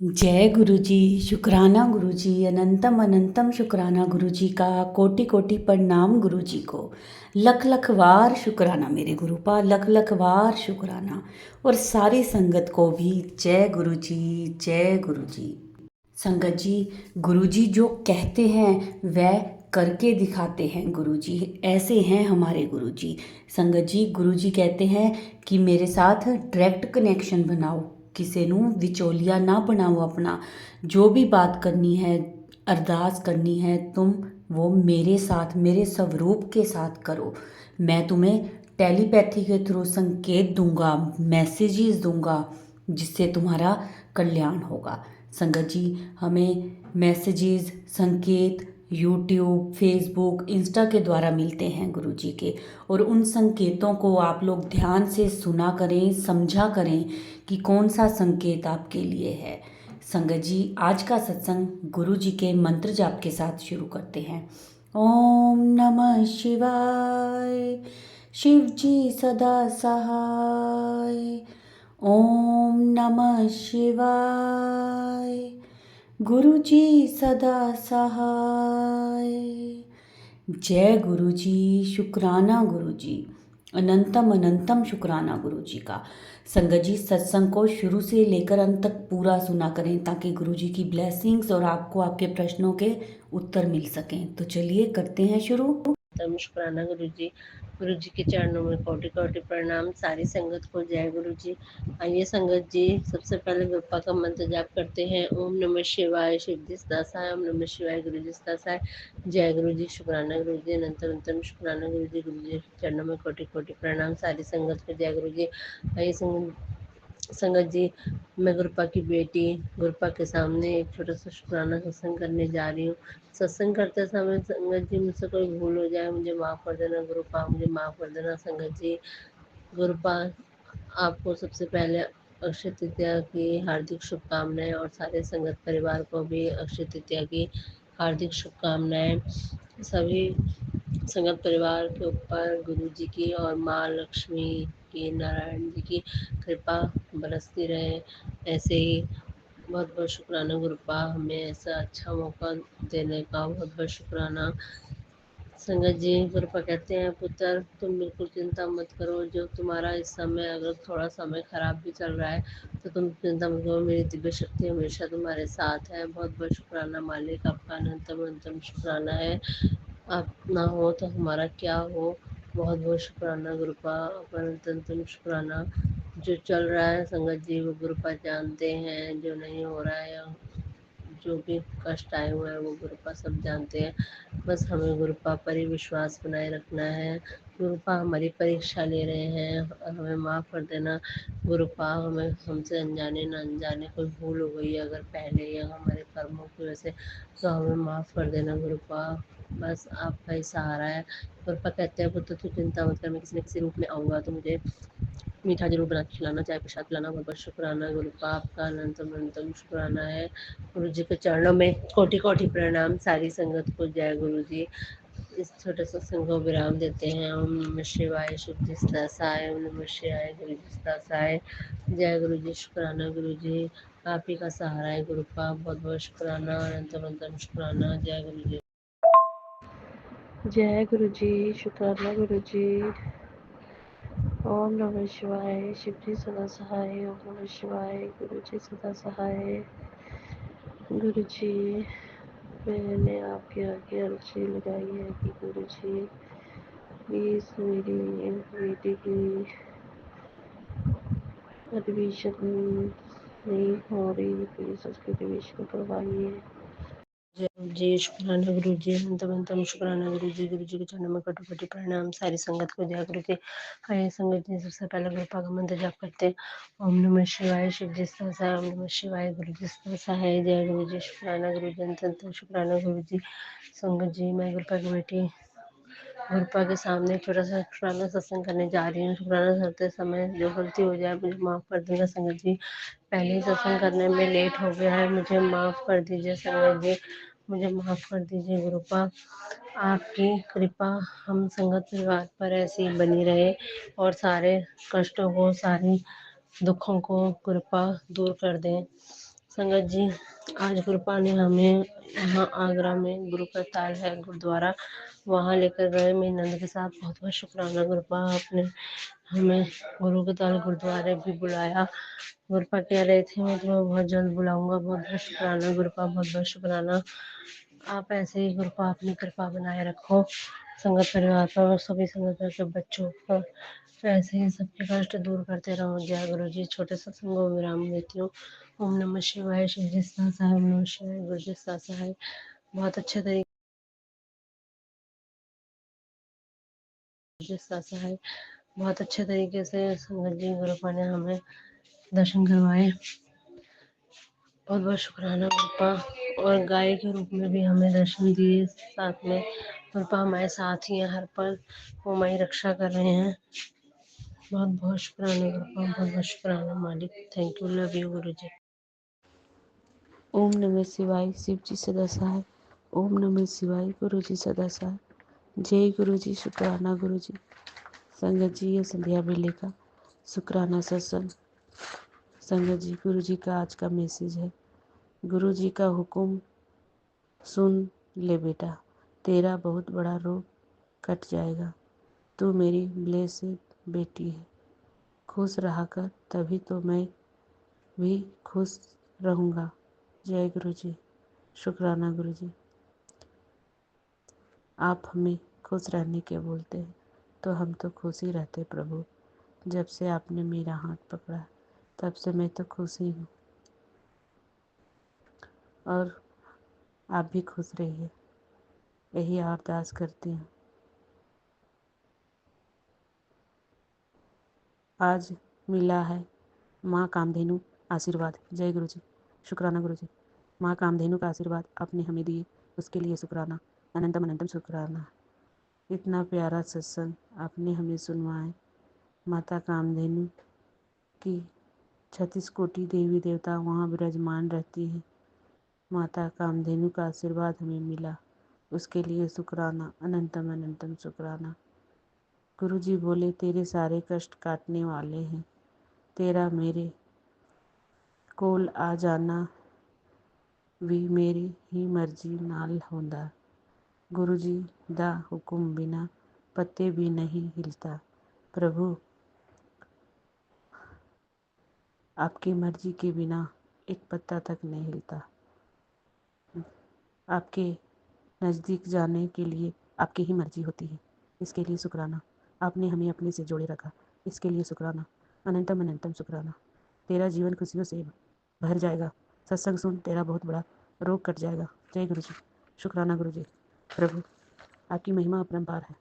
जय गुरु जी। शुक्राना गुरु जी, अनंतम अनंतम शुक्राना गुरु जी का। कोटि कोटि प्रणाम गुरु जी को। लख लख वार शुक्राना मेरे गुरु पा, लख लख वार शुक्राना। और सारी संगत को भी जय गुरु जी, जय गुरु जी। संगत जी, गुरु जी जो कहते हैं वह करके दिखाते हैं गुरु जी। ऐसे हैं हमारे गुरु जी। संगत जी, गुरु जी कहते हैं कि मेरे साथ डायरेक्ट कनेक्शन बनाओ, किसी ਨੂੰ ਵਿਚੋਲੀਆ ना बनाओ अपना। जो भी बात करनी है, अरदास करनी है, तुम वो मेरे साथ, मेरे स्वरूप के साथ करो। मैं तुम्हें टेलीपैथी के थ्रू संकेत दूंगा, मैसेजेस दूंगा, जिससे तुम्हारा कल्याण होगा। संगत जी, हमें मैसेजेस, संकेत यूट्यूब, फेसबुक, इंस्टा के द्वारा मिलते हैं गुरु जी के। और उन संकेतों को आप लोग ध्यान से सुना करें, समझा करें कि कौन सा संकेत आपके लिए है। संगत जी, आज का सत्संग गुरु जी के मंत्र जाप के साथ शुरू करते हैं। ओम नमः शिवाय। शिव जी सदा सहाय। ओम नमः शिवाय। गुरु जी सदा सहाय। जय गुरु जी। शुक्राना गुरु जी, अनंतम अनंतम शुक्राना गुरु जी का। संगत जी, सत्संग को शुरू से लेकर अंत तक पूरा सुना करें ताकि गुरु जी की ब्लेसिंग्स और आपको आपके प्रश्नों के उत्तर मिल सकें। तो चलिए करते हैं शुरू। तम शुक्राना गुरु जी के चरणों में कोटि कोटि प्रणाम। सारी संगत को जय गुरु जी। आइए संगत जी, सबसे पहले गुरुपा का मंत्र जाप करते हैं। ओम नमः शिवाय। शिव जी सदा सहाय। ओम नमः शिवाय। गुरु जी सदा सहाय। जय गुरु जी। शुक्राना गुरु जी, अनंत अनंतम शुक्राना गुरु जी। गुरु जी के चरणों में कोटि कोटि प्रणाम। सारी संगत को जय गुरु जी। आइए संगत जी, मैं गुरुपा की बेटी गुरुपा के सामने एक छोटा सा शुक्राना सत्संग करने जा रही हूँ। सत्संग करते समय संगत जी, मुझसे कोई भूल हो जाए मुझे माफ़ कर देना गुरुपा, मुझे माफ़ कर देना संगत जी। गुरुपा, आपको सबसे पहले अक्षय तृतीया की हार्दिक शुभकामनाएं और सारे संगत परिवार को भी अक्षय तृतीया की हार्दिक शुभकामनाएं। सभी संगत परिवार के ऊपर गुरु जी की और माँ लक्ष्मी की, नारायण जी की कृपा बरसती रहे। ऐसे ही बहुत बहुत शुक्राना गुरुपा, हमें ऐसा अच्छा मौका देने का बहुत बहुत शुक्राना। संगत जी, गुरुपा कहते हैं पुत्र, तुम बिल्कुल चिंता मत करो। जो तुम्हारा इस समय अगर थोड़ा समय खराब भी चल रहा है तो तुम चिंता मत करो, मेरी दिव्य शक्ति हमेशा तुम्हारे साथ है। बहुत बहुत शुक्राना मालिक, आपका अनंतम अनंतम शुक्राना है। आप ना हो तो हमारा क्या हो। बहुत बहुत शुक्राना गुरुपा, आपका अनंतम अनंतम शुक्राना। जो चल रहा है संगत जी वो गुरुपा जानते हैं, जो नहीं हो रहा है, जो भी कष्ट आए हुए हैं वो गुरुपा सब जानते हैं। बस हमें गुरुपा पर ही विश्वास बनाए रखना है। गुरुपा हमारी परीक्षा ले रहे हैं और हमें माफ़ कर देना गुरुपा। हमें हमसे अनजाने न अनजाने कोई भूल हो गई है अगर पहले या हमारे कर्मों की वजह से, तो हमें माफ़ कर देना गुरुपा। बस आपका ही सहारा है। गुरुपा कहते हैं पुत्र, तू चिंता मत कर, मैं किसी न किसी रूप में आऊँगा तो मुझे मीठा जरूर बना के खिलाना, चाहे प्रसाद पिलाना। बहुत बहुत शुक्राना गुरुपा, आपका अनंतम अनंतम शुक्राना है। गुरु जी के चरणों में कोटि कोटि प्रणाम। सारी संगत को जय गुरु जी। इस छोटे सत्संग को विराम देते हैं। ओम नमः शिवाय। शिव जी सदा सहाय। ओम नमः शिवाय। गुरु जी सदा सहाय। जय गुरु जी। शुक्राना गुरु जी, आप ही का सहारा है गुरुपा। बहुत बहुत शुक्राना, अनंतम अनंतम शुक्राना। जय गुरु जी। जय गुरु जी। शुक्राना गुरु जी। ओम नमः शिवाय। शिव जी सदा सहाय। ओम नमः शिवाय। गुरु जी सदा सहाय। गुरु जी, मैंने आपके आगे अर्जी लगाई है कि गुरु जी प्लीज़ मेरी बेटी की एडमिशन नहीं हो रही, प्लीज़ उसकी एडमिशन करवाइए। जय गुरु जी। शुक्राना गुरु जी, अनंतम अनंतम शुक्राना गुरु जी। गुरु जी के चरणों में कोटि कोटि प्रणाम। सारी संगत को जय गुरु जी। हरे संगत जी, सबसे पहले गुरुपा का मंत्र जाप करते हैं। ओम नमः शिवाय। शिव जी सदा सहाय। ओम नमः शिवाय। गुरु जी सदा सहाय। जय गुरु जी। शुक्राना गुरु जी, अनंत अनंत शुक्राना गुरु जी। संगत जी, मैं गुरुपा की बेटी गुरुपा के सामने एक छोटा सा शुक्राना सत्संग करने जा रही हूँ। शुक्राना करते समय जो गलती हो जाए मुझे माफ़ कर देना संगत जी। पहले ही सत्संग करने में लेट हो गया है, मुझे माफ़ कर दीजिए संगत जी, मुझे माफ़ कर दीजिए गुरुपा। आपकी कृपा हम संगत परिवार पर ऐसी ही बनी रहे और सारे कष्टों को, सारे दुखों को गुरुपा दूर कर दें। संगत जी, आज गुरुपा ने हमें यहाँ आगरा में गुरु का ताल है गुरुद्वारा, वहाँ लेकर गए मेरी नंद के साथ। बहुत बहुत शुक्राना गुरुपा, आपने हमें गुरु के ताल गुरुद्वारे भी बुलाया। गुरुपा कह रहे थे मैं तुम्हें बहुत जल्द बुलाऊंगा। बहुत बहुत शुक्राना गुरुपा, बहुत बहुत शुक्राना। आप ऐसे ही गुरुपा अपनी कृपा बनाए रखो संगत परिवार पर और सभी संगत के बच्चों पर, ऐसे ही सबके कष्ट दूर करते रहो। जय गुरु जी। छोटे सत्संग को विराम देती हूँ। ओम नमः शिवाय। शिव जी साहब। ओम नमः शिवाय। गुरु जी साहब। बहुत अच्छे तरीके साहब, बहुत अच्छे तरीके से संगत जी गुरुपा ने हमें दर्शन करवाए। बहुत बहुत शुक्राना गुरुपा। और गाय के रूप में भी हमें दर्शन दिए साथ में। गुरुपा हमारे साथ ही हैं हर पल, वो हमारी रक्षा कर रहे हैं। बहुत बहुत शुक्राना गुरुपा, बहुत बहुत शुक्राना मालिक। थैंक यू, लव यू गुरु जी। ओम नमः शिवाय। शिव जी सदा सहाय। ओम नमः शिवाय। गुरु जी सदा सहाय। जय गुरु जी। शुक्राना गुरु जी। संगत जी, ये संध्या बेले का शुक्राना सत्संग। संगत जी, गुरु जी का आज का मैसेज है। गुरु जी का हुक्म सुन ले बेटा, तेरा बहुत बड़ा रोग कट जाएगा। तू मेरी ब्लेसेड बेटी है, खुश रहा कर, तभी तो मैं भी खुश रहूँगा। जय गुरु जी। शुक्राना गुरु जी। आप हमें खुश रहने के बोलते हैं, तो हम तो खुश ही रहते प्रभु। जब से आपने मेरा हाथ पकड़ा, तब से मैं तो खुश ही हूँ, और आप भी खुश रहिए, यही अरदास करती हूँ। आज मिला है माँ कामधेनु आशीर्वाद। जय गुरु जी। शुक्राना गुरु जी। माँ कामधेनु का आशीर्वाद आपने हमें दिए, उसके लिए शुक्राना, अनंतम अनंतम शुक्राना। इतना प्यारा सत्संग आपने हमें सुनवाए। माता कामधेनु की 36 कोटि देवी देवता वहाँ विराजमान रहती हैं। माता कामधेनु का आशीर्वाद हमें मिला, उसके लिए शुक्राना, अनंतम अनंतम शुक्राना। गुरु जी बोले तेरे सारे कष्ट काटने वाले हैं, तेरा मेरे कोल आ जाना भी मेरी ही मर्जी नाल होंदा। गुरु जी दा हुक्म बिना पत्ते भी नहीं हिलता। प्रभु, आपकी मर्जी के बिना एक पत्ता तक नहीं हिलता। आपके नज़दीक जाने के लिए आपकी ही मर्जी होती है, इसके लिए शुक्राना। आपने हमें अपने से जोड़े रखा, इसके लिए शुक्राना, अनंतम अनंतम शुक्राना। तेरा जीवन खुशियों से भर जाएगा। सत्संग सुन, तेरा बहुत बड़ा रोग कट जाएगा। जय गुरु जी। शुक्राना गुरु जी। प्रभु, आपकी महिमा अपरंपार है।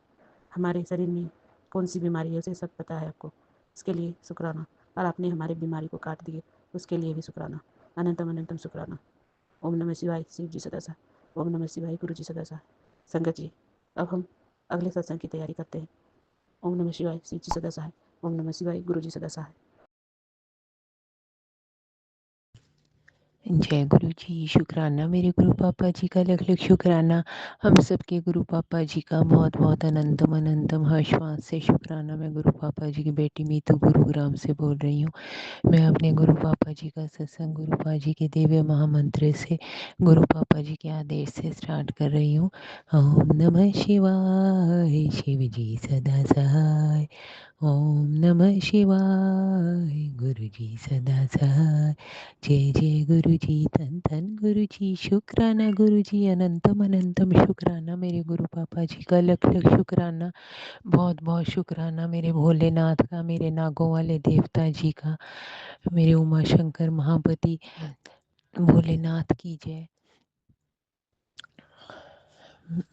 हमारे शरीर में कौन सी बीमारी है उसे सब पता है आपको, इसके लिए शुक्राना। और आपने हमारे बीमारी को काट दिए, उसके लिए भी शुक्राना, अनंतम अनंतम शुक्राना। ओम नमः शिवाय। शिव जी सदा सहाय। ओम नमः शिवाय। गुरु जी सदा सहाय। संगत जी, अब हम अगले सत्संग की तैयारी करते हैं। ओम नमः शिवाय। शिव जी सदा सहाय। ओम नमः शिवाय। गुरु जी सदा सहाय। जय गुरु जी। शुक्राना मेरे गुरु पापा जी का, लख लख शुक्राना हम सबके गुरु पापा जी का। बहुत बहुत अनंतम अनंतम हर्षवास से शुक्राना। मैं गुरु पापा जी की बेटी मीतू गुरुग्राम से बोल रही हूँ। मैं अपने गुरु पापा जी का सत्संग गुरु पापा जी के दिव्य महामंत्र से, गुरु पापा जी के आदेश से स्टार्ट कर रही हूँ। ओम नमः शिवाय। शिव जी सदा सहाय। ओम नमः शिवाय। गुरु जी सदा सहाय। जय जय गुरु जी। धन धन गुरु जी। शुक्राना गुरु जी, अनंतम अनंतम शुक्राना मेरे गुरु पापा जी का, लख लख शुक्राना। बहुत बहुत शुक्राना मेरे भोलेनाथ का, मेरे नागों वाले देवता जी का, मेरे उमा शंकर महापति भोलेनाथ की जय।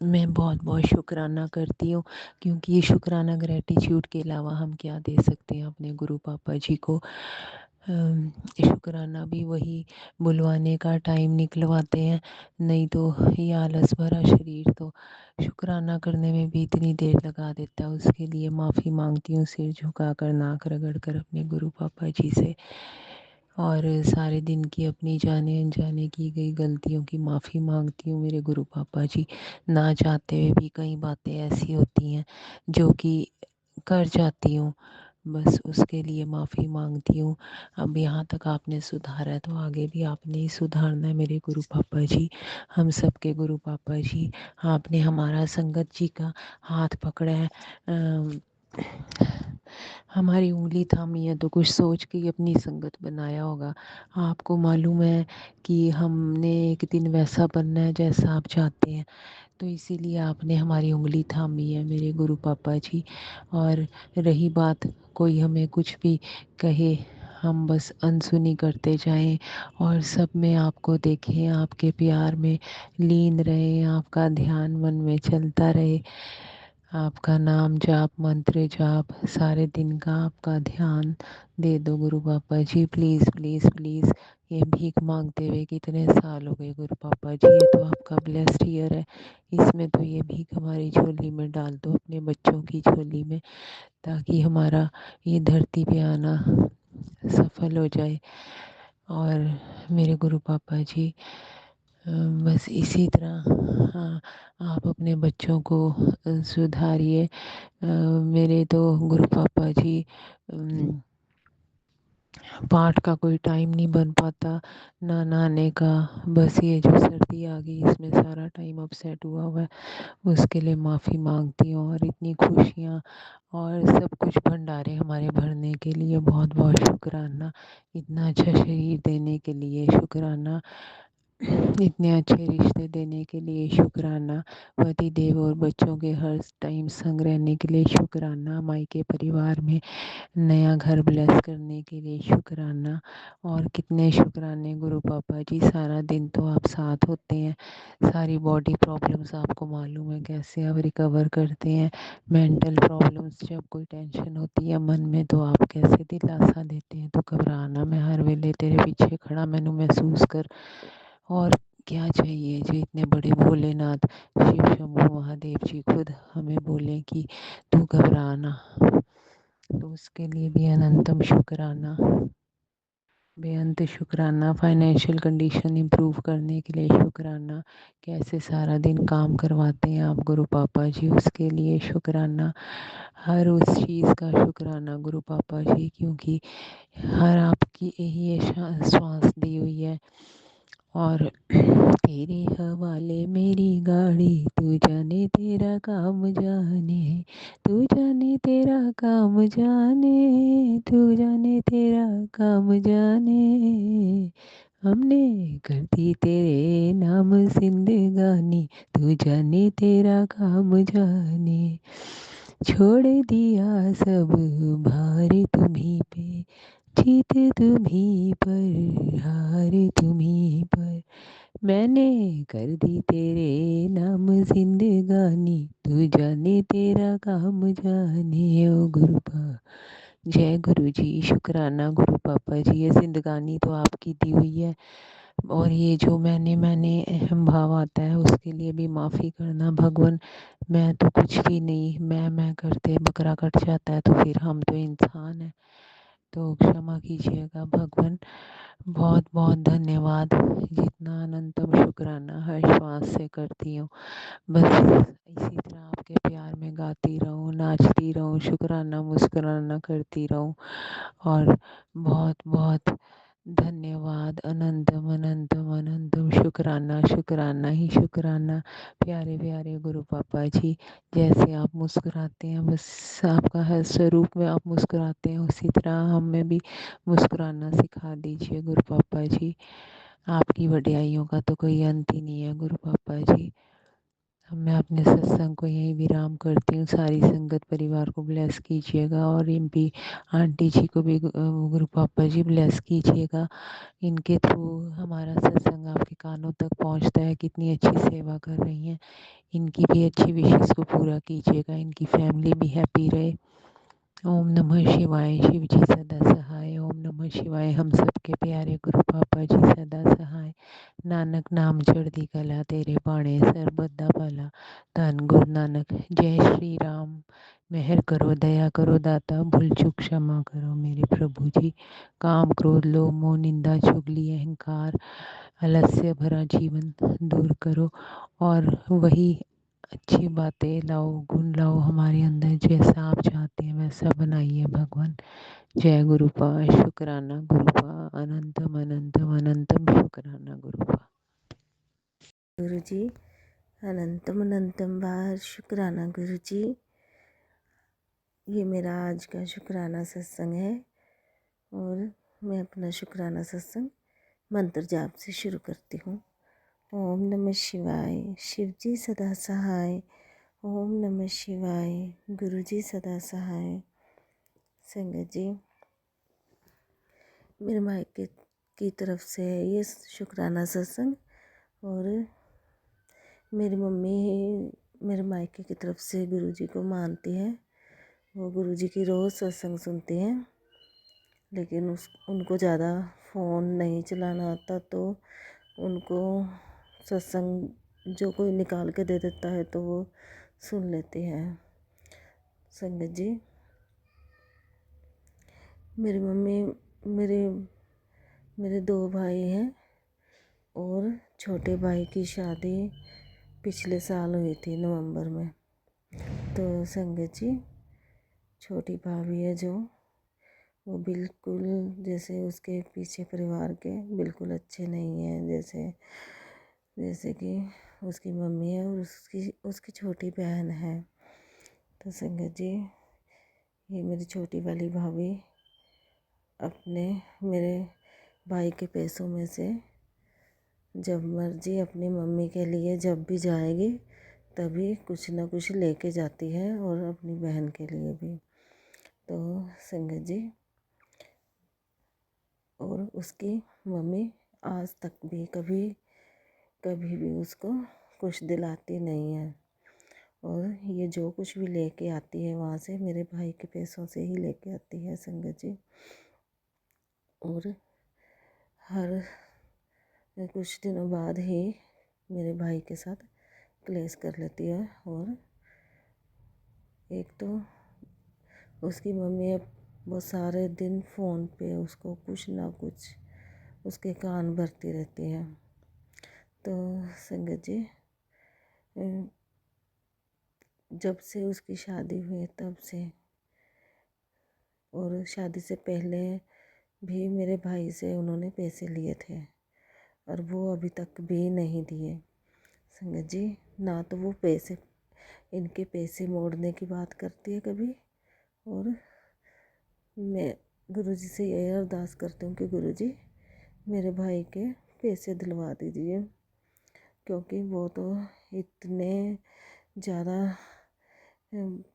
मैं बहुत बहुत शुक्राना करती हूँ, क्योंकि ये शुक्राना ग्रेटिट्यूड के अलावा हम क्या दे सकते हैं अपने गुरु पापा जी को। शुक्राना भी वही बुलवाने का टाइम निकलवाते हैं, नहीं तो ये आलस भरा शरीर तो शुक्राना करने में भी इतनी देर लगा देता है। उसके लिए माफ़ी मांगती हूँ, सिर झुकाकर नाक रगड़ कर अपने गुरु पापा जी से, और सारे दिन की अपनी जाने अनजाने की गई गलतियों की माफ़ी मांगती हूँ मेरे गुरु पापा जी। ना चाहते हुए भी कई बातें ऐसी होती हैं जो कि कर जाती हूँ, बस उसके लिए माफ़ी मांगती हूँ। अब यहाँ तक आपने सुधारा है तो आगे भी आपने ही सुधारना है मेरे गुरु पापा जी, हम सबके गुरु पापा जी। आपने हमारा संगत जी का हाथ पकड़ा है, हमारी उंगली थामी है तो कुछ सोच के ही अपनी संगत बनाया होगा। आपको मालूम है कि हमने एक दिन वैसा बनना है जैसा आप चाहते हैं, तो इसीलिए आपने हमारी उंगली थामी है मेरे गुरु पापा जी। और रही बात कोई हमें कुछ भी कहे, हम बस अनसुनी करते जाएं और सब में आपको देखें, आपके प्यार में लीन रहें, आपका ध्यान मन में चलता रहे, आपका नाम जाप मंत्र जाप सारे दिन का आपका ध्यान दे दो गुरु पापा जी। प्लीज़ प्लीज़ प्लीज़, ये भीख मांगते हुए कितने साल हो गए गुरु पापा जी, ये तो आपका ब्लेस्ड ईयर है, इसमें तो ये भीख हमारी झोली में डाल दो, अपने बच्चों की झोली में, ताकि हमारा ये धरती पे आना सफल हो जाए। और मेरे गुरु पापा जी, बस इसी तरह हाँ, आप अपने बच्चों को सुधारिए। मेरे तो गुरु पापा जी पाठ का कोई टाइम नहीं बन पाता, ना नहाने का, बस ये जो सर्दी आ गई इसमें सारा टाइम अपसेट हुआ हुआ है, उसके लिए माफ़ी मांगती हूँ। और इतनी खुशियाँ और सब कुछ भंडारे हमारे भरने के लिए बहुत बहुत शुक्राना, इतना अच्छा शरीर देने के लिए शुक्राना, इतने अच्छे रिश्ते देने के लिए शुक्राना, पति देव और बच्चों के हर टाइम संग रहने के लिए शुक्राना, मायके परिवार में नया घर ब्लेस करने के लिए शुक्राना। और कितने शुक्राने गुरु पापा जी, सारा दिन तो आप साथ होते हैं, सारी बॉडी प्रॉब्लम्स आपको मालूम है कैसे आप रिकवर करते हैं, मेंटल प्रॉब्लम्स जब कोई टेंशन होती है मन में तो आप कैसे दिलासा देते हैं, तो घबराना, मैं हर वेले तेरे पीछे खड़ा मैनू महसूस कर। और क्या चाहिए जो इतने बड़े भोलेनाथ शिव शंभू महादेव जी खुद हमें बोले कि तू घबराना, तो उसके लिए भी अनंतम शुक्राना, बेअंत शुक्राना। फाइनेंशियल कंडीशन इम्प्रूव करने के लिए शुक्राना, कैसे सारा दिन काम करवाते हैं आप गुरु पापा जी, उसके लिए शुक्राना। हर उस चीज़ का शुक्राना गुरु पापा जी, क्योंकि हर आपकी यही श्वास दी हुई है। और तेरे हवाले मेरी गाड़ी, तू जाने तेरा काम जाने, तू जाने तेरा काम जाने, तू जाने तेरा काम जाने, हमने कर दी तेरे नाम जिंदगानी, तू जाने तेरा काम जाने, छोड़ दिया सब भार तुम्हीं पे, जीत तुम्हीं पर, हार तुम्हीं पर, मैंने कर दी तेरे नाम जिंदगानी, तू जाने तेरा काम जाने। ओ गुरु पा जय गुरु जी, शुक्राना गुरु पापा जी, ये जिंदगानी तो आपकी दी हुई है, और ये जो मैंने अहम भाव आता है उसके लिए भी माफ़ी करना भगवान। मैं तो कुछ भी नहीं, मैं करते बकरा कट जाता है तो फिर हम तो इंसान हैं, तो क्षमा कीजिएगा भगवान। बहुत बहुत धन्यवाद, जितना अनंतम शुक्राना हर श्वास से करती हूँ, बस इसी तरह आपके प्यार में गाती रहूँ, नाचती रहूँ, शुक्राना मुस्कुराना करती रहूँ। और बहुत बहुत धन्यवाद, अनंतम अनंतम अनंतम शुक्राना, शुक्राना ही शुक्राना। प्यारे प्यारे गुरु पापा जी, जैसे आप मुस्कुराते हैं, बस आपका हर स्वरूप में आप मुस्कुराते हैं, उसी तरह हमें भी मुस्कुराना सिखा दीजिए गुरु पापा जी। आपकी वड्याइयों का तो कोई अंत ही नहीं है गुरु पापा जी। मैं अपने सत्संग को यहीं विराम करती हूँ, सारी संगत परिवार को ब्लेस कीजिएगा, और एमपी आंटी जी को भी गुरु पापा जी ब्लेस कीजिएगा, इनके थ्रू हमारा सत्संग आपके कानों तक पहुँचता है, कितनी अच्छी सेवा कर रही हैं, इनकी भी अच्छी विशेष को पूरा कीजिएगा, इनकी फैमिली भी हैप्पी रहे। ओम नमः शिवाय, शिव जी सदा सहाय, ओम नमः शिवाय, हम सबके प्यारे गुरु पापा जी सदा सहाय, नानक नाम चढ़दी कला, तेरे बाणे सरबत भला, धन गुरु नानक। जय श्री राम। मेहर करो, दया करो दाता, भूल चूक क्षमा करो मेरे प्रभु जी। काम क्रोध लोभ मोह निंदा चुगली अहंकार आलस्य भरा जीवन दूर करो, और वही अच्छी बातें लाओ, गुण लाओ हमारे अंदर, जैसा आप चाहते हैं वैसा बनाइए भगवान। जय गुरुपा, शुक्राना गुरुपा, अनंतम अनंतम अनंतम शुक्राना गुरुपा। गुरु जी अनंतम अनंतम बार शुक्राना गुरु जी। ये मेरा आज का शुक्राना सत्संग है और मैं अपना शुक्राना सत्संग मंत्र जाप से शुरू करती हूँ। ओम नमः शिवाय, शिव जी सदा सहाय। ओम नमः शिवाय, गुरु जी सदा सहाय। संगत जी, मेरे मायके की तरफ से है ये शुक्राना सत्संग और मेरी मम्मी मेरे मायके की तरफ से गुरु जी को मानती है। वो गुरु जी की रोज़ सत्संग सुनती हैं, लेकिन उनको ज़्यादा फ़ोन नहीं चलाना आता, तो उनको सत्संग जो कोई निकाल के दे देता है तो वो सुन लेती हैं। संगत जी, मेरी मम्मी मेरे मेरे 2 भाई हैं और छोटे भाई की शादी पिछले साल हुई थी नवंबर में। तो संगत जी, छोटी भाभी है जो, वो बिल्कुल जैसे उसके पीछे परिवार के बिल्कुल अच्छे नहीं हैं, जैसे कि उसकी मम्मी है और उसकी छोटी बहन है। तो संगत जी, ये मेरी छोटी वाली भाभी मेरे भाई के पैसों में से जब मर्जी अपनी मम्मी के लिए जब भी जाएगी तभी कुछ ना कुछ लेके जाती है और अपनी बहन के लिए भी। तो संगत जी, और उसकी मम्मी आज तक भी कभी भी उसको कुछ दिलाती नहीं है, और ये जो कुछ भी लेके आती है वहाँ से मेरे भाई के पैसों से ही लेके आती है संगत जी। और हर कुछ दिनों बाद ही मेरे भाई के साथ क्लेश कर लेती है। और एक तो उसकी मम्मी अब वो सारे दिन फ़ोन पे उसको कुछ ना कुछ उसके कान भरती रहती है। तो संगत जी, जब से उसकी शादी हुई तब से, और शादी से पहले भी मेरे भाई से उन्होंने पैसे लिए थे और वो अभी तक भी नहीं दिए। संगत जी, ना तो वो इनके पैसे मोड़ने की बात करती है कभी, और मैं गुरुजी से यही अरदास करती हूँ कि गुरुजी मेरे भाई के पैसे दिलवा दीजिए, क्योंकि वो तो इतने ज़्यादा,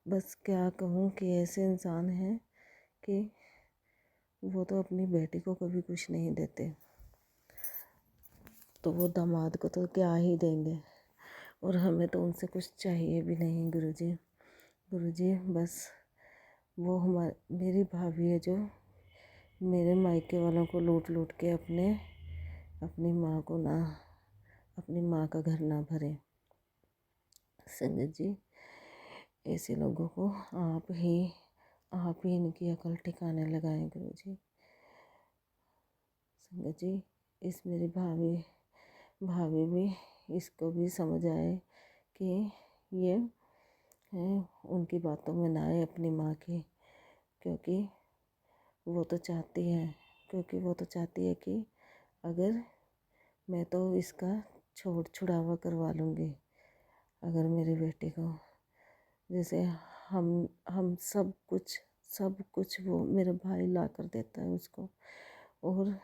बस क्या कहूँ कि ऐसे इंसान हैं कि वो तो अपनी बेटी को कभी कुछ नहीं देते, तो वो दामाद को तो क्या ही देंगे, और हमें तो उनसे कुछ चाहिए भी नहीं। गुरुजी बस वो मेरी भाभी है जो मेरे मायके वालों को लूट लूट के अपनी माँ का घर ना भरे। संगत जी, ऐसे लोगों को आप ही इनकी अकल ठिकाने लगाएं गुरुजी। संगत जी, इस मेरी भाभी भी इसको भी समझ आए कि ये उनकी बातों में ना आए अपनी माँ की, क्योंकि वो तो चाहती है कि अगर मैं तो इसका छुड़ावा करवा लूँगी अगर मेरी बेटी को, जैसे हम सब कुछ वो मेरा भाई ला कर देता है उसको, और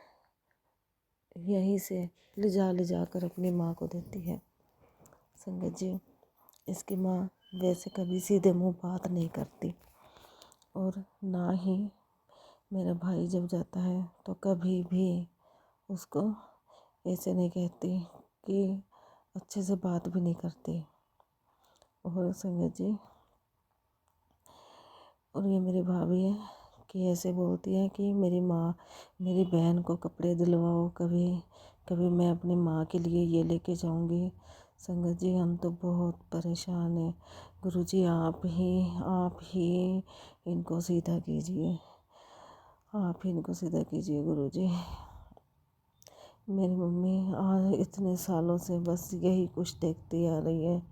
यहीं से ले जा कर अपनी माँ को देती है। संगत जी, इसकी माँ वैसे कभी सीधे मुंह बात नहीं करती, और ना ही मेरा भाई जब जाता है तो कभी भी उसको ऐसे नहीं कहती कि अच्छे से बात भी नहीं करती। और संगत जी, और ये मेरी भाभी है कि ऐसे बोलती है कि मेरी बहन को कपड़े दिलवाओ, कभी मैं अपनी माँ के लिए ये लेके जाऊंगी। संगत जी, हम तो बहुत परेशान हैं। गुरुजी आप ही इनको सीधा कीजिए, गुरुजी। मेरी मम्मी आज इतने सालों से बस यही कुछ देखती आ रही है,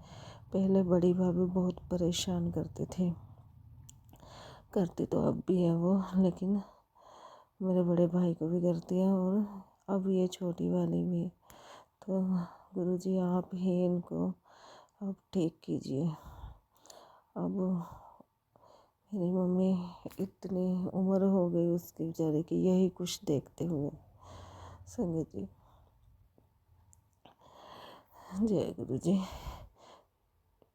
पहले बड़ी भाभी बहुत परेशान करती तो अब भी है वो, लेकिन मेरे बड़े भाई को भी करती है और अब ये छोटी वाली भी। तो गुरुजी आप ही इनको अब ठीक कीजिए। अब मेरी मम्मी इतनी उम्र हो गई उसकी बेचारे की, यही कुछ देखते हुए। संगत जी, जय गुरु जी।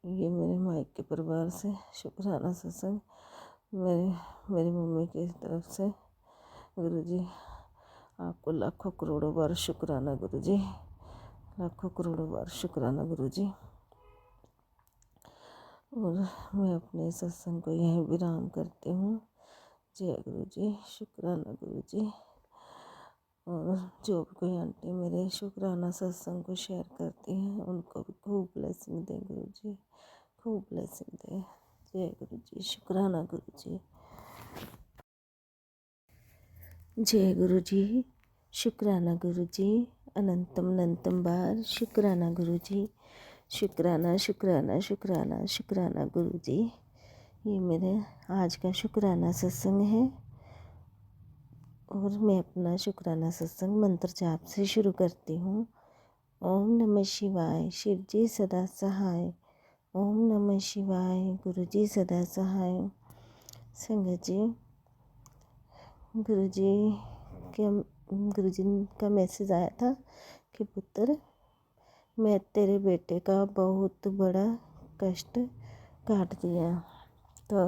ये मेरे मायके परिवार से शुक्राना सत्संग मेरी मम्मी की तरफ से। गुरु जी आपको लाखों करोड़ों बार शुक्राना गुरु जी, लाखों करोड़ों बार शुक्राना गुरु जी। और मैं अपने सत्संग को यहीं विराम करती हूँ। जय गुरु जी, शुक्राना गुरु जी। और जो भी कोई आंटी मेरे शुक्राना सत्संग को शेयर करती हैं उनको भी खूब ब्लेसिंग दे गुरु जी, खूब ब्लेसिंग दे। जय गुरु जी, शुक्राना गुरु जी। जय गुरु जी, शुक्राना गुरु जी, अनंतम अनंतम बार शुक्राना गुरु जी, शुक्राना शुक्राना शुक्राना शुक्राना गुरु जी। ये मेरे आज का शुक्राना सत्संग है और मैं अपना शुक्राना सत्संग मंत्र जाप से शुरू करती हूँ। ओम नमः शिवाय, शिव जी सदा सहाय। ओम नमः शिवाय, गुरु जी सदा सहाय। संगत जी, गुरु जी का मैसेज आया था कि पुत्र, मैं तेरे बेटे का बहुत बड़ा कष्ट काट दिया। तो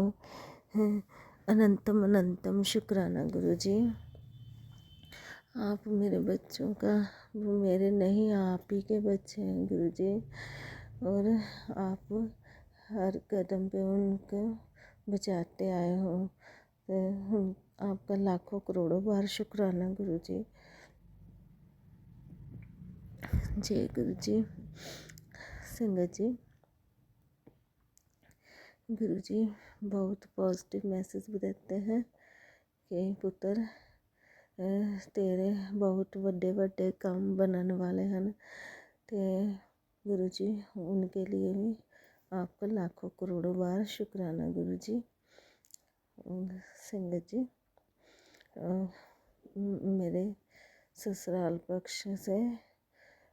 अनंतम अनंतम शुक्राना गुरु जी। आप मेरे बच्चों का, वो मेरे नहीं आप ही के बच्चे हैं गुरु जी, और आप हर कदम पे उनको बचाते आए हो। तो आपका लाखों करोड़ों बार शुक्राना गुरु जी। जय गुरु जी। संगत जी, गुरु जी बहुत पॉजिटिव मैसेज भी देते हैं कि पुत्र तेरे बहुत बड़े बड़े काम बनने वाले हैं। तो गुरु जी उनके लिए भी आपका लाखों करोड़ों बार शुक्राना गुरु जी। संगत जी, मेरे ससुराल पक्ष से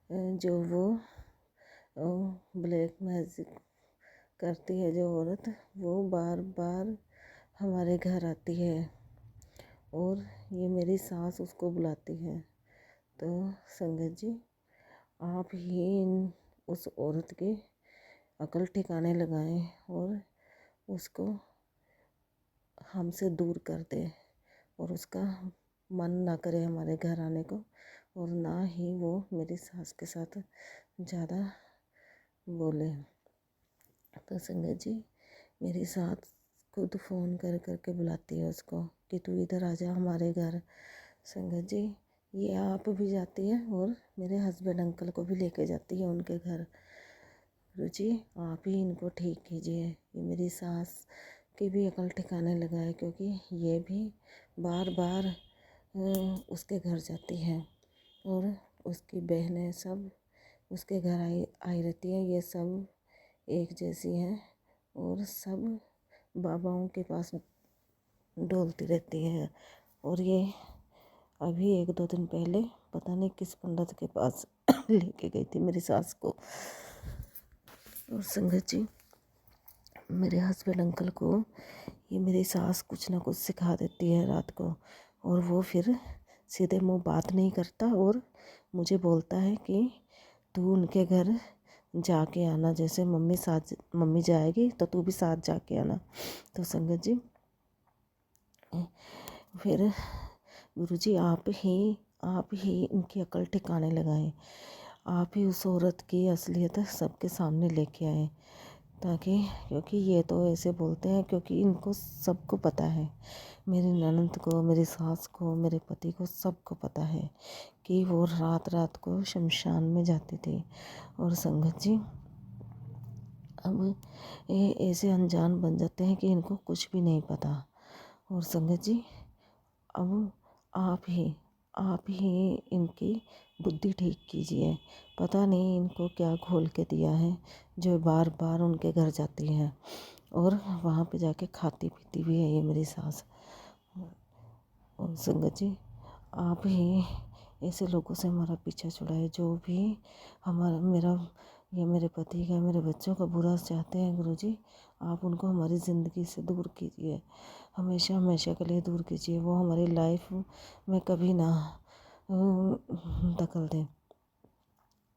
जो वो ब्लैक मैजिक करती है जो औरत, वो बार बार हमारे घर आती है और ये मेरी सास उसको बुलाती है। तो संगत जी आप ही उस औरत की अकल ठिकाने लगाएं और उसको हमसे दूर कर दे और उसका मन ना करे हमारे घर आने को, और ना ही वो मेरी सास के साथ ज़्यादा बोले। तो संगत जी मेरी सास खुद फ़ोन करके बुलाती है उसको कि तू इधर आ जा हमारे घर। संगत जी ये आप भी जाती है और मेरे हस्बैंड अंकल को भी लेके जाती है उनके घर। गुरु जी आप ही इनको ठीक कीजिए, ये मेरी सास की भी अकल ठिकाने लगाए, क्योंकि ये भी बार बार उसके घर जाती है और उसकी बहनें सब उसके घर आई रहती हैं। ये सब एक जैसी हैं और सब बाबाओं के पास डोलती रहती है। और ये अभी 1-2 दिन पहले पता नहीं किस पंडित के पास लेके गई थी मेरी सास को। और संगत जी मेरे हस्बैंड अंकल को ये मेरी सास कुछ ना कुछ सिखा देती है रात को, और वो फिर सीधे मुंह बात नहीं करता और मुझे बोलता है कि तू उनके घर जाके आना, जैसे मम्मी जाएगी तो तू भी साथ जाके आना। तो संगत जी फिर गुरुजी आप ही इनकी अकल ठिकाने लगाएं, आप ही उस औरत की असलियत सबके सामने लेके आए, ताकि क्योंकि ये तो ऐसे बोलते हैं क्योंकि इनको सबको पता है, मेरी ननद को, मेरी सास को, मेरे पति को, सबको पता है कि वो रात रात को शमशान में जाती थी। और संगत जी अब ये ऐसे अनजान बन जाते हैं कि इनको कुछ भी नहीं पता। और संगत जी अब आप ही इनकी बुद्धि ठीक कीजिए। पता नहीं इनको क्या घोल के दिया है जो बार बार उनके घर जाती है और वहाँ पे जाके खाती पीती भी है ये मेरी सास। और संगत जी, आप ही ऐसे लोगों से हमारा पीछा छुड़ाए जो भी हमारा मेरा या मेरे पति का मेरे बच्चों का बुरा चाहते हैं। गुरुजी, आप उनको हमारी ज़िंदगी से दूर कीजिए, हमेशा हमेशा के लिए दूर कीजिए। वो हमारी लाइफ में कभी ना दखल दें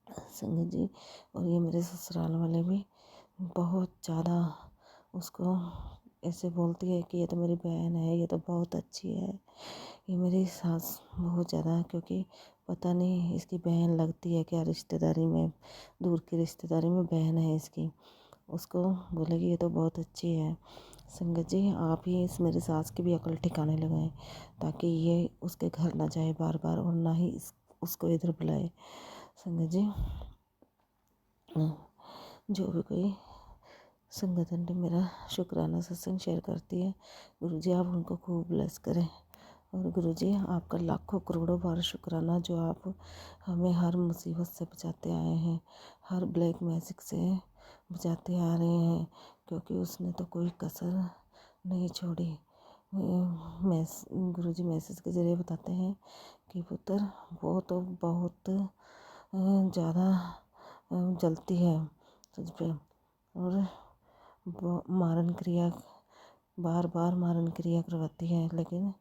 संगत जी। और ये मेरे ससुराल वाले भी बहुत ज़्यादा उसको ऐसे बोलती है कि ये तो मेरी बहन है, ये तो बहुत अच्छी है। ये मेरी सास बहुत ज़्यादा, क्योंकि पता नहीं इसकी बहन लगती है क्या रिश्तेदारी में, दूर की रिश्तेदारी में बहन है इसकी, उसको बोलेगी ये तो बहुत अच्छी है। संगत जी, आप ही इस मेरी सास की भी अकल ठिकाने लगाएं ताकि ये उसके घर ना जाए बार बार और ना ही उसको इधर बुलाए। संगत जी, जो भी कोई संगठन ने मेरा शुक्राना सत्संग शेयर करती है, गुरुजी आप उनको खूब ब्लेस करें। और गुरुजी आपका लाखों करोड़ों बार शुक्राना जो आप हमें हर मुसीबत से बचाते आए हैं, हर ब्लैक मैजिक से बचाते आ रहे हैं, क्योंकि उसने तो कोई कसर नहीं छोड़ी। गुरुजी मैसेज के ज़रिए बताते हैं कि पुत्र वो तो बहुत ज़्यादा जलती है तुझ पे और मारन क्रिया बार बार मारन क्रिया करवाती है। लेकिन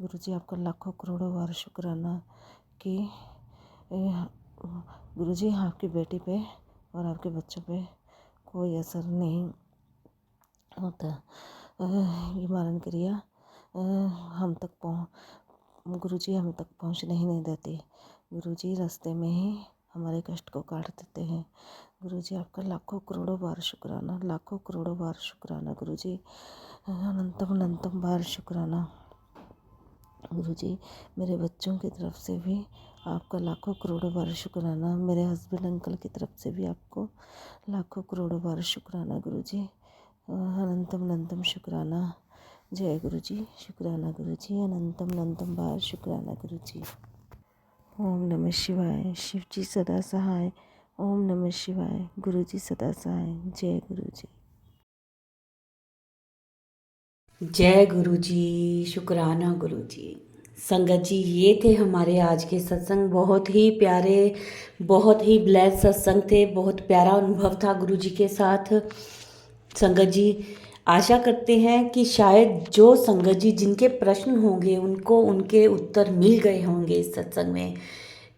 गुरुजी आपका लाखों करोड़ों बार शुक्राना कि गुरुजी आपकी बेटी पे और आपके बच्चों पे कोई असर नहीं होता। ये मारन क्रिया हम तक गुरुजी हम तक पहुँचने ही नहीं देती। गुरुजी रास्ते में ही हमारे कष्ट को काट देते हैं। गुरुजी आपका लाखों करोड़ों बार शुक्राना, लाखों करोड़ों बार शुक्राना गुरुजी, अनंतम अनंतम बार शुक्राना गुरुजी। मेरे बच्चों की तरफ से भी आपका लाखों करोड़ों बार शुक्राना, मेरे हस्बैंड अंकल की तरफ से भी आपको लाखों करोड़ों बार शुक्राना गुरुजी, अनंतम अनंतम शुक्राना। जय गुरुजी, शुक्राना गुरुजी, अनंतम अनंतम बार शुक्राना गुरुजी। ओम नमः शिवाय। शिव जी सदा सहाय। ओम नमः शिवाय। गुरुजी सदा सहाय। जय गुरुजी। जय गुरुजी, शुक्राना गुरुजी। संगत जी, ये थे हमारे आज के सत्संग। बहुत ही प्यारे, बहुत ही ब्लेस सत्संग थे। बहुत प्यारा अनुभव था गुरुजी के साथ। संगत जी, आशा करते हैं कि शायद जो संगत जी जिनके प्रश्न होंगे उनको उनके उत्तर मिल गए होंगे इस सत्संग में,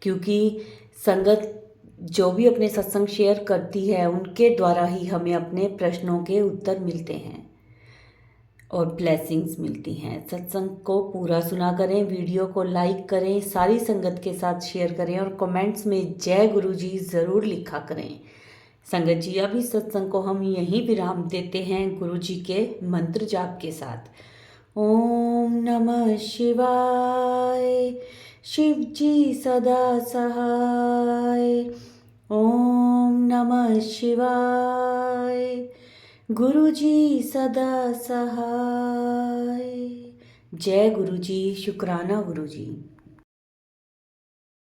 क्योंकि संगत जो भी अपने सत्संग शेयर करती है उनके द्वारा ही हमें अपने प्रश्नों के उत्तर मिलते हैं और ब्लेसिंग्स मिलती हैं। सत्संग को पूरा सुना करें, वीडियो को लाइक करें, सारी संगत के साथ शेयर करें और कमेंट्स में जय गुरुजी ज़रूर लिखा करें। संगत जी, अभी सत्संग को हम यहीं विराम देते हैं गुरुजी के मंत्र जाप के साथ। ओम नमः शिवाय। शिव जी सदा सहाय। ओम नमः शिवाय। गुरुजी सदा सहाय। जय गुरुजी, शुक्राना गुरुजी।